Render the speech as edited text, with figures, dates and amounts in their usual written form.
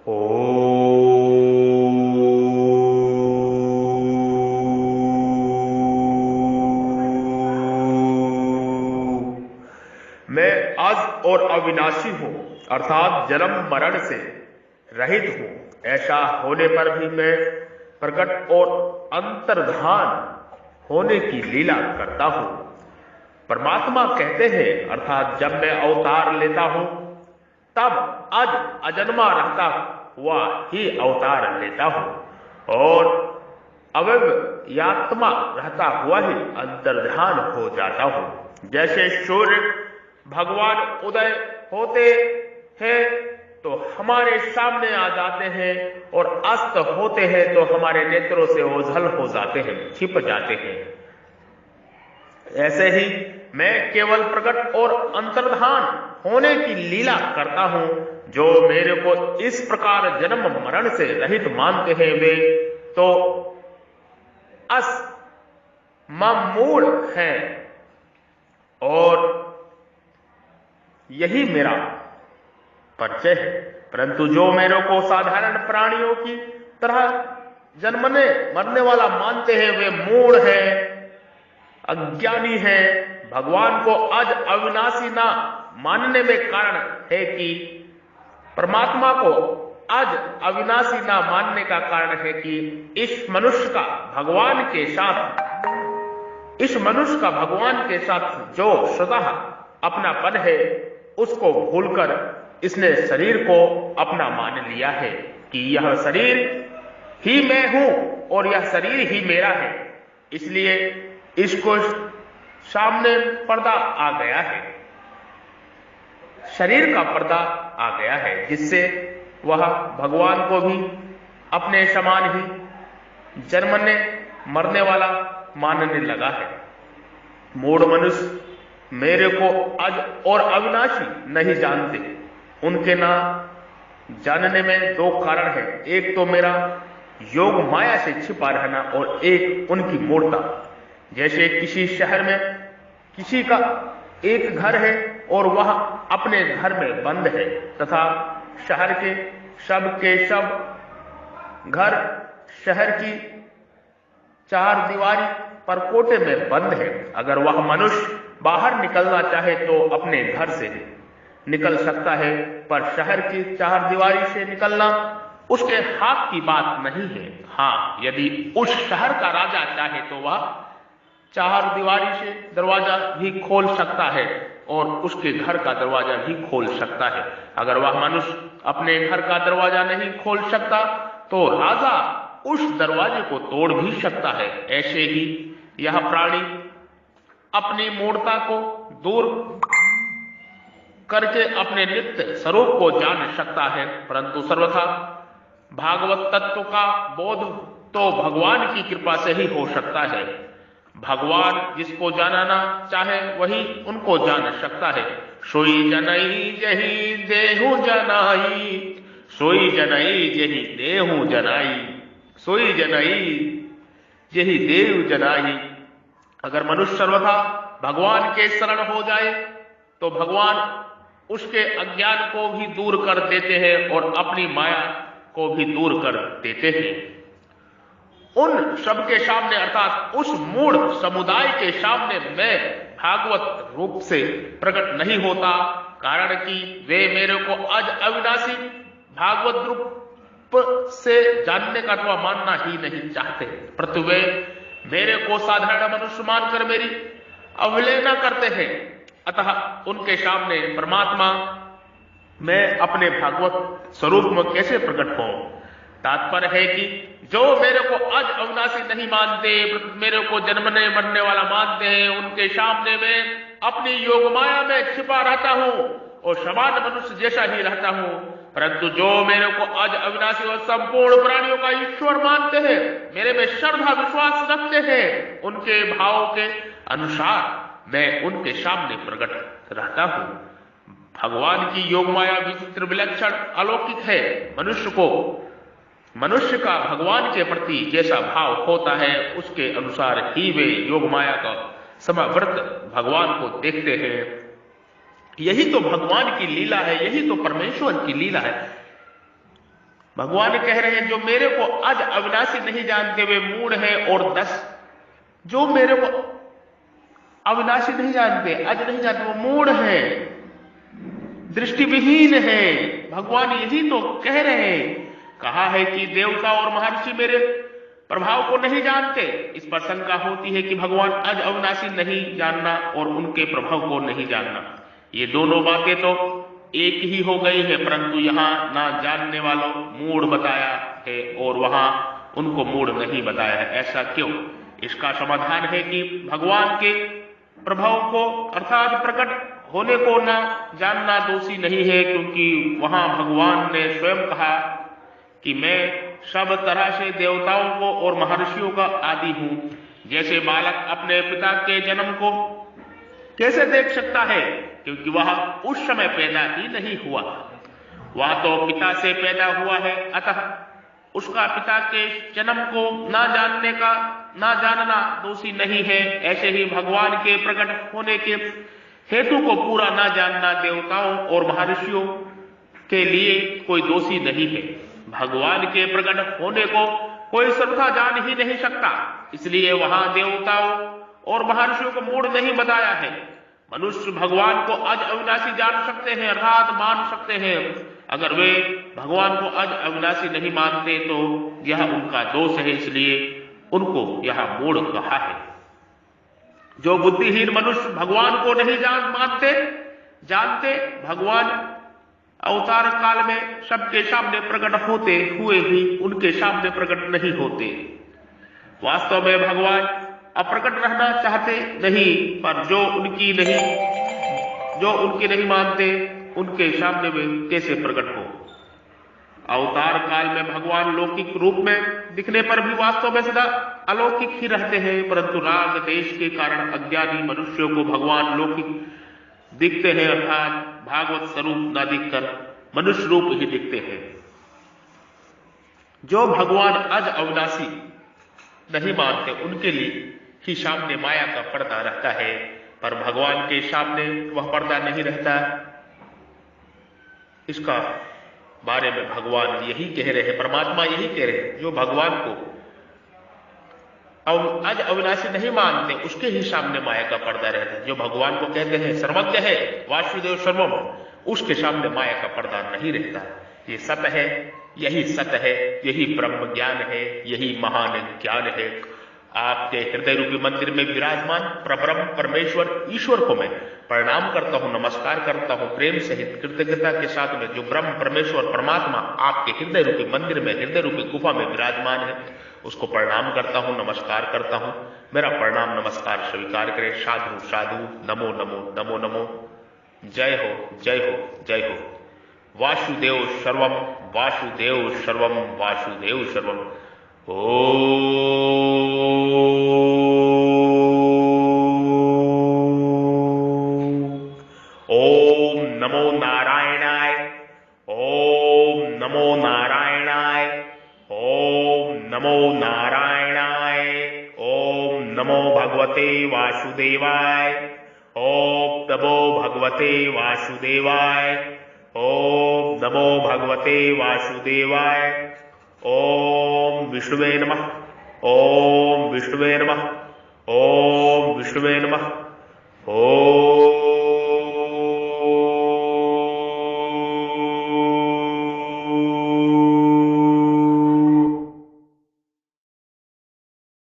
ओ मैं अज और अविनाशी हूं, अर्थात जन्म मरण से रहित हूं। ऐसा होने पर भी मैं प्रकट और अंतर्धान होने की लीला करता हूं। परमात्मा कहते हैं, अर्थात जब मैं अवतार लेता हूं तब अज अजन्मा रहता हुआ ही अवतार लेता हूं और अव्ययात्मा रहता हुआ ही अंतर्धान हो जाता हूं। जैसे सूर्य भगवान उदय होते हैं तो हमारे सामने आ जाते हैं और अस्त होते हैं तो हमारे नेत्रों से ओझल हो जाते हैं, छिप जाते हैं। ऐसे ही मैं केवल प्रकट और अंतर्धान होने की लीला करता हूं। जो मेरे को इस प्रकार जन्म मरण से रहित मानते हैं वे तो मूढ़ हैं और यही मेरा परिचय है। परंतु जो मेरे को साधारण प्राणियों की तरह जन्मने मरने वाला मानते हैं वे मूढ़ हैं, अज्ञानी है। भगवान को अज अविनाशी ना मानने में कारण है कि परमात्मा को अज अविनाशी ना मानने का कारण है कि इस मनुष्य का भगवान के साथ जो स्वतः अपनापन है उसको भूलकर इसने शरीर को अपना मान लिया है कि यह शरीर ही मैं हूं और यह शरीर ही मेरा है। इसलिए इसको सामने पर्दा आ गया है, शरीर का पर्दा आ गया है, जिससे वह भगवान को भी अपने समान ही जन्मने मरने वाला मानने लगा है। मूढ़ मनुष्य मेरे को अज और अविनाशी नहीं जानते। उनके ना जानने में दो कारण है, एक तो मेरा योग माया से छिपा रहना और एक उनकी मूढ़ता। जैसे किसी शहर में किसी का एक घर है और वह अपने घर में बंद है तथा शहर के सब घर शहर की चार दीवारी परकोटे में बंद है। अगर वह मनुष्य बाहर निकलना चाहे तो अपने घर से निकल सकता है, पर शहर की चार दीवारी से निकलना उसके हाथ की बात नहीं है। हाँ, यदि उस शहर का राजा चाहे तो वह चार दीवारी से दरवाजा भी खोल सकता है और उसके घर का दरवाजा भी खोल सकता है। अगर वह मनुष्य अपने घर का दरवाजा नहीं खोल सकता तो राजा उस दरवाजे को तोड़ भी सकता है। ऐसे ही यह प्राणी अपनी मूढ़ता को दूर करके अपने नित्य स्वरूप को जान सकता है, परंतु सर्वथा भागवत तत्व का बोध तो भगवान की कृपा से ही हो सकता है। भगवान जिसको जानना चाहे वही उनको जान सकता है। सोई जनई जही देहु जनाई, सोई जनई जही देहु जनाई, सोई जनई यही देव जनाई। अगर मनुष्य सर्वथा भगवान के शरण हो जाए तो भगवान उसके अज्ञान को भी दूर कर देते हैं और अपनी माया को भी दूर कर देते हैं। उन सबके सामने अर्थात उस मूढ़ समुदाय के सामने मैं भागवत रूप से प्रकट नहीं होता, कारण कि वे मेरे को अज अविनाशी भागवत रूप से जानने का अथवा मानना ही नहीं चाहते। परंतु वे मेरे को साधारण मनुष्य मानकर मेरी अवहेलना करते हैं। अतः उनके सामने परमात्मा मैं अपने भागवत स्वरूप में कैसे प्रकट होऊं? तात्पर्य है कि जो मेरे को अज अविनाशी नहीं मानते, मेरे को जन्मने मरने वाला मानते हैं, उनके सामने मैं अपनी योग माया में छिपा रहता हूं और समान मनुष्य जैसा ही रहता हूं। परंतु जो मेरे को अज अविनाशी और संपूर्ण प्राणियों का ईश्वर मानते हैं, मेरे में श्रद्धा विश्वास रखते हैं, उनके भावों के अनुसार मैं उनके सामने प्रकट रहता हूं। भगवान की योग माया विचित्र विलक्षण अलौकिक है। मनुष्य का भगवान के प्रति जैसा भाव होता है उसके अनुसार ही वे योग माया का समावर्त भगवान को देखते हैं। यही तो भगवान की लीला है, यही तो परमेश्वर की लीला है। भगवान कह रहे हैं जो मेरे को अज अविनाशी नहीं जानते वे मूढ़ है। और 10 जो मेरे को अविनाशी नहीं जानते, अज नहीं जानते, वो मूढ़ है, दृष्टिविहीन है। भगवान यही तो कह रहे हैं। कहा है कि देवता और महर्षि मेरे प्रभाव को नहीं जानते। इस पर शंका होती है कि भगवान अज अविनाशी नहीं जानना और उनके प्रभाव को नहीं जानना, ये दोनों बातें तो एक ही हो गई है, परंतु यहां ना जानने वालों मूढ़ बताया है और वहां उनको मूढ़ नहीं बताया है। ऐसा क्यों? इसका समाधान है कि भगवान के प्रभाव को अर्थात प्रकट होने को ना जानना दोषी नहीं है, क्योंकि वहां भगवान ने स्वयं कहा कि मैं सब तरह से देवताओं को और महर्षियों का आदि हूं। जैसे बालक अपने पिता के जन्म को कैसे देख सकता है, क्योंकि वह उस समय पैदा ही नहीं हुआ, वह तो पिता से पैदा हुआ है, अतः उसका पिता के जन्म को ना जानना दोषी नहीं है। ऐसे ही भगवान के प्रकट होने के हेतु को पूरा ना जानना देवताओं और महर्षियों के लिए कोई दोषी नहीं है। भगवान के प्रकट होने को कोई सर्वथा जान ही नहीं सकता, इसलिए वहां देवताओं और महर्षियों को मूढ़ नहीं बताया है। मनुष्य भगवान को अज अविनाशी जान सकते हैं, अर्थात मान सकते हैं। अगर वे भगवान को अज अविनाशी नहीं मानते तो यह उनका दोष है, इसलिए उनको यह मूढ़ कहा है। जो बुद्धिहीन मनुष्य भगवान को नहीं जानते, भगवान अवतार काल में सबके सामने प्रकट होते हुए भी उनके सामने प्रकट नहीं होते। वास्तव में भगवान अप्रकट रहना चाहते नहीं, पर जो उनकी नहीं मानते उनके सामने वे कैसे प्रकट हो। अवतार काल में भगवान लौकिक रूप में दिखने पर भी वास्तव में सदा अलौकिक ही रहते हैं, परंतु राग देश के कारण अज्ञानी मनुष्यों को भगवान लौकिक दिखते हैं, अर्थात भागवत स्वरूप न दिखकर मनुष्य रूप ही दिखते हैं। जो भगवान अज अविनाशी नहीं मानते उनके लिए ही सामने माया का पर्दा रहता है, पर भगवान के सामने वह पर्दा नहीं रहता। इसका बारे में भगवान यही कह रहे हैं, परमात्मा यही कह रहे हैं, जो भगवान को अज अविनाशी नहीं मानते उसके ही सामने माया का पर्दा रहता है। जो भगवान को कहते हैं सर्वज्ञ है, वासुदेव सर्वम, उसके सामने माया का पर्दा नहीं रहता। ये सत्य है, यही सत्य है, यही ब्रह्म ज्ञान है, यही महान ज्ञान है। आपके हृदय रूपी मंदिर में विराजमान परब्रह्म परमेश्वर ईश्वर को मैं प्रणाम करता हूं, नमस्कार करता हूं, प्रेम सहित कृतज्ञता के साथ में। जो ब्रह्म परमेश्वर परमात्मा आपके हृदय रूपी मंदिर में, हृदय रूपी गुफा में विराजमान है, उसको प्रणाम करता हूं, नमस्कार करता हूं। मेरा प्रणाम नमस्कार स्वीकार करें। साधु साधु, नमो नमो नमो नमो। जय हो जय हो जय हो। वासुदेव सर्वम, वासुदेव सर्वम, वासुदेव सर्वम। ओम नमो नारायणाय, ओम नमो नारायणाय, ओम नमो नारायणाय, ओम नमो भगवते वासुदेवाय, ओम नमो भगवते वासुदेवाय, ओम नमो भगवते वासुदेवाय। ओम विष्णुवे नमः, ओम विष्णुवे नमः, ओम विष्णुवे नमः। ओम